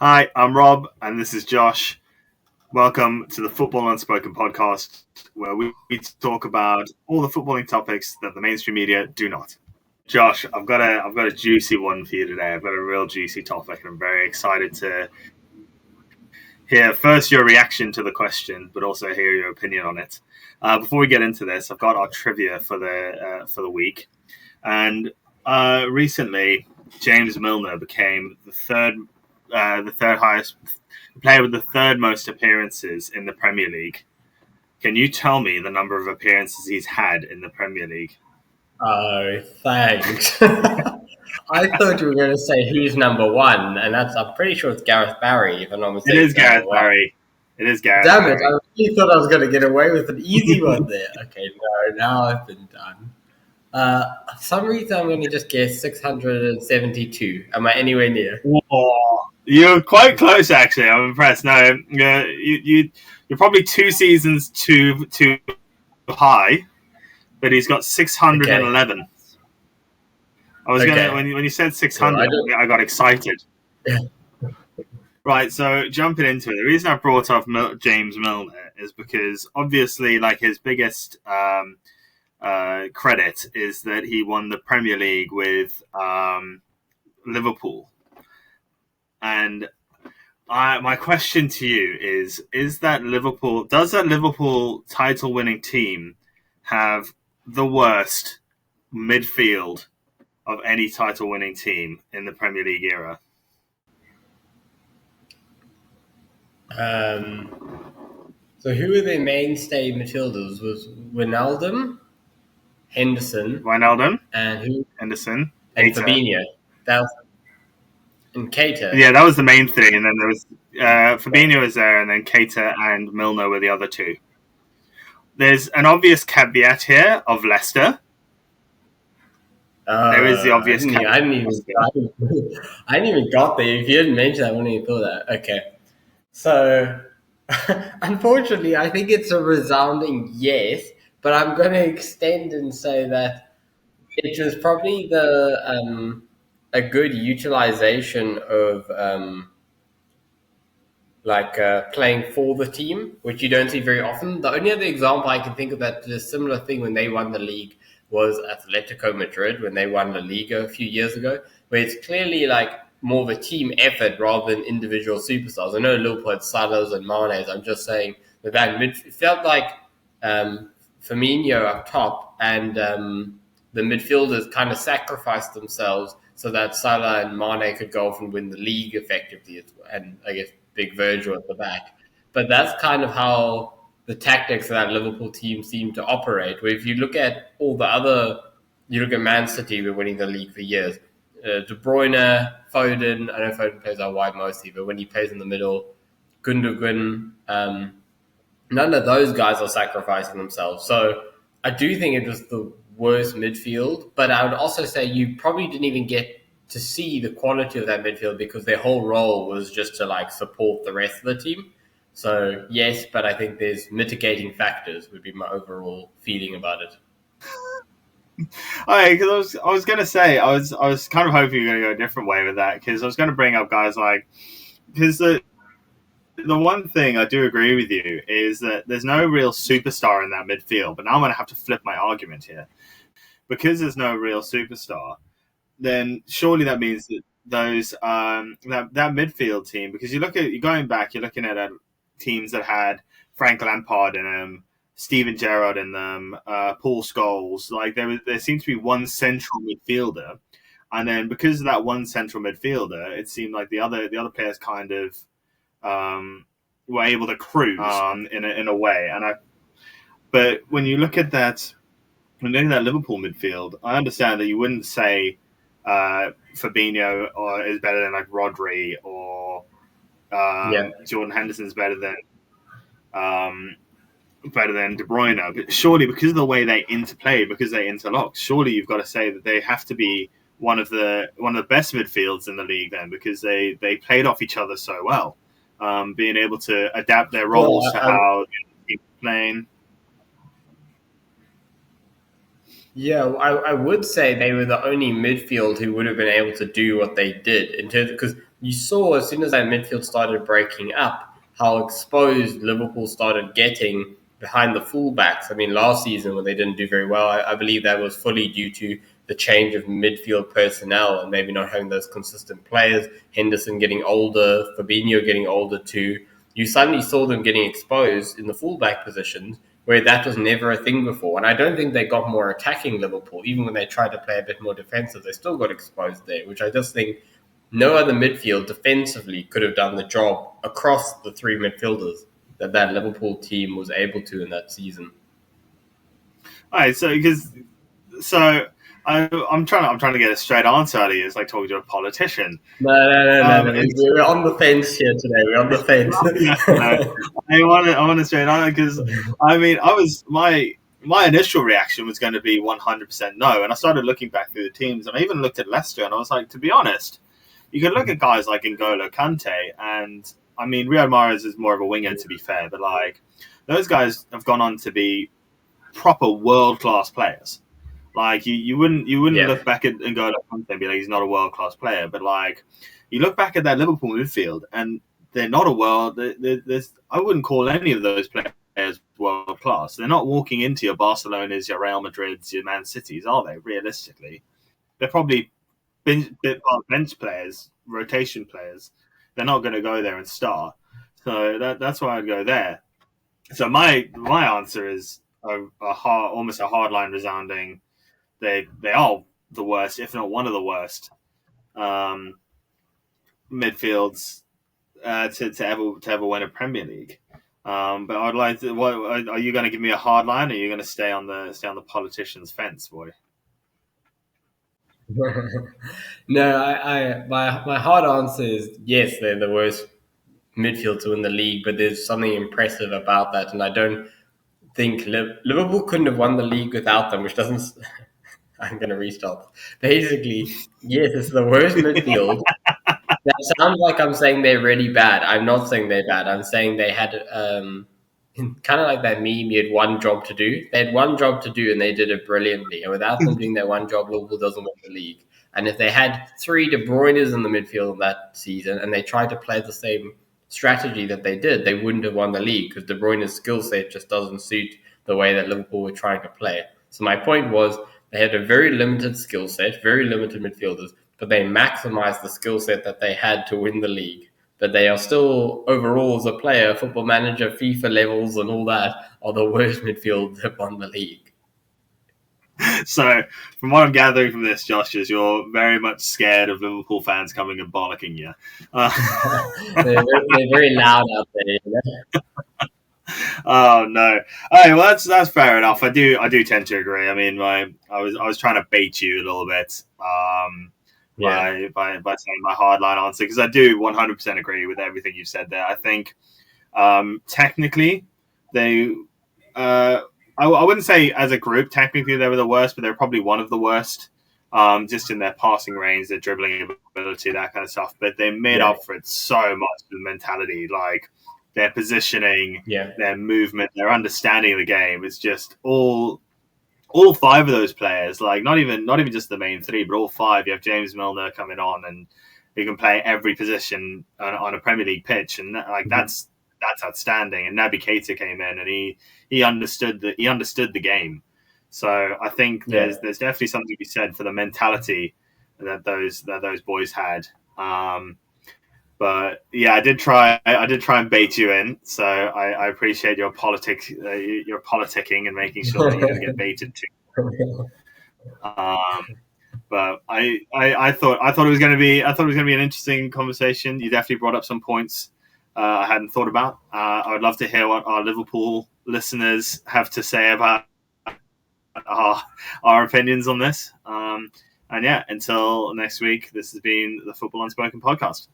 Hi, I'm Rob, and this is Josh. Welcome to the Football Unspoken podcast, where we talk about all the footballing topics that the mainstream media do not. Josh, I've got a juicy one for you today. I've got a real juicy topic, and I'm very excited to hear first your reaction to the question, but also hear your opinion on it. Before we get into this, I've got our trivia for the week, and recently James Milner became the third highest player with the third most appearances in the Premier League. Can you tell me the number of appearances he's had in the Premier League? Oh, thanks. I thought you were going to say who's number one, and I'm pretty sure it's Gareth Barry, if I'm not It mistaken. is Gareth Barry. It is Gareth Damn Barry. it, I really thought I was going to get away with an easy one there. Okay, no, now I've been done. For some reason, I'm going to just guess 672. Am I anywhere near? Whoa. You're quite close, actually. I'm impressed. No, you're probably 2 seasons too high, but he's got 611. Okay. I was Okay. gonna when you said 600, I got excited. Right, so jumping into it, the reason I brought up James Milner is because obviously, like, his biggest credit is that he won the Premier League with Liverpool. And my question to you does that Liverpool title-winning team have the worst midfield of any title-winning team in the Premier League era? So who were their mainstay midfielders? Was Wijnaldum, Henderson, and who? Henderson, And Keita. Fabinho. That was, and Keita. Yeah, that was the main thing, and then there was Fabinho was there, and then Keita and Milner were the other two. There's an obvious caveat here of Leicester. There is the obvious caveat. I hadn't even got there. If you hadn't mentioned that, I wouldn't even thought that. Okay. So, unfortunately, I think it's a resounding yes, but I'm going to extend and say that it was probably a good utilization of playing for the team, which you don't see very often. The only other example I can think of that did a similar thing when they won the league was Atletico Madrid when they won La Liga a few years ago, where it's clearly like more of a team effort rather than individual superstars. I know Liverpool had Salahs and Manes. I'm just saying that it felt like Firmino up top and the midfielders kind of sacrificed themselves so that Salah and Mane could go off and win the league effectively, and I guess big Virgil at the back. But that's kind of how the tactics of that Liverpool team seem to operate. Where if you look at all the other, you look at Man City, we're winning the league for years. De Bruyne, Foden, I know Foden plays out wide mostly, but when he plays in the middle, Gundogan, none of those guys are sacrificing themselves. So I do think it was the worst midfield, but I would also say you probably didn't even get to see the quality of that midfield because their whole role was just to like support the rest of the team. So yes, but I think there's mitigating factors would be my overall feeling about it. Because I was gonna say I was kind of hoping you were gonna go a different way with that, because I was gonna bring up guys like, because the one thing I do agree with you is that there's no real superstar in that midfield, but now I'm gonna have to flip my argument here. Because there's no real superstar, then surely that means that those that midfield team, because you're going back, you're looking at teams that had Frank Lampard in them, Steven Gerrard in them, Paul Scholes. Like there seemed to be one central midfielder, and then because of that one central midfielder, it seemed like the other players kind of were able to cruise in a way. But when you look at that. When looking at that Liverpool midfield, I understand that you wouldn't say Fabinho is better than like Rodri, or Jordan Henderson's better than De Bruyne. But surely, because of the way they interplay, because they interlock, surely you've got to say that they have to be one of the best midfields in the league then, because they played off each other so well, being able to adapt their roles to how they're playing. Yeah, I would say they were the only midfield who would have been able to do what they did in terms because you saw as soon as that midfield started breaking up, how exposed Liverpool started getting behind the fullbacks. I mean, last season when they didn't do very well, I believe that was fully due to the change of midfield personnel and maybe not having those consistent players. Henderson getting older, Fabinho getting older too. You suddenly saw them getting exposed in the fullback positions where that was never a thing before. And I don't think they got more attacking Liverpool. Even when they tried to play a bit more defensive, they still got exposed there, which I just think no other midfield defensively could have done the job across the three midfielders that Liverpool team was able to in that season. All right, so I'm trying to get a straight answer out of you. It's like talking to a politician. No. We're on the fence here today. We're on the fence. No, I want to straight answer because I mean, my initial reaction was going to be 100% no, and I started looking back through the teams, and I even looked at Leicester, and I was like, to be honest, you can look at guys like N'Golo Kante, and I mean, Riyad Mahrez is more of a winger, to be fair, but like those guys have gone on to be proper world class players. Like you wouldn't look back at N'Golo Kante and be like he's not a world class player, but like you look back at that Liverpool midfield and they're not a world. I wouldn't call any of those players world class. They're not walking into your Barcelonas, your Real Madrids, your Man Cities, are they? Realistically, they're probably bench players, rotation players. They're not going to go there and start. So that's why I'd go there. So my answer is almost a hardline resounding. They are the worst, if not one of the worst, midfields to ever win a Premier League. But I'd like to. What, are you going to give me a hard line, or are you going to stay on the politician's fence, boy? No, my hard answer is yes, they're the worst midfield to win the league, but there's something impressive about that, and I don't think Liverpool couldn't have won the league without them, which doesn't. I'm going to restart. Basically, yes, it's the worst midfield. That sounds like I'm saying they're really bad. I'm not saying they're bad. I'm saying they had kind of like that meme. You had one job to do. They had one job to do, and they did it brilliantly. And without them doing their one job, Liverpool doesn't win the league. And if they had three De Bruynes in the midfield that season, and they tried to play the same strategy that they did, they wouldn't have won the league because De Bruyne's skill set just doesn't suit the way that Liverpool were trying to play. So my point was they had a very limited skill set, very limited midfielders, but they maximized the skill set that they had to win the league. But they are still, overall, as a player, football manager, FIFA levels, and all that, are the worst midfield that won the league. So, from what I'm gathering from this, Josh, is you're very much scared of Liverpool fans coming and bollocking you. They're very loud out there. You know? Oh no! Okay, well that's fair enough. I do tend to agree. I mean, I was trying to bait you a little bit by saying my hardline answer because I do 100% agree with everything you said there. I think technically they I wouldn't say as a group technically they were the worst, but they're probably one of the worst. Just in their passing range, their dribbling ability, that kind of stuff. But they made up for it so much with mentality, like their positioning, their movement, their understanding of the game. It's just all five of those players, like not even just the main three, but all five. You have James Milner coming on, and he can play every position on a Premier League pitch, and that's outstanding. And Naby Keita came in, and he understood the game. So I think there's definitely something to be said for the mentality that those boys had. But yeah, I did try and bait you in. So I appreciate your politicking and making sure that you didn't get baited too. But I thought it was going to be an interesting conversation. You definitely brought up some points I hadn't thought about. I would love to hear what our Liverpool listeners have to say about our opinions on this. And yeah, until next week, this has been the Football Unspoken podcast.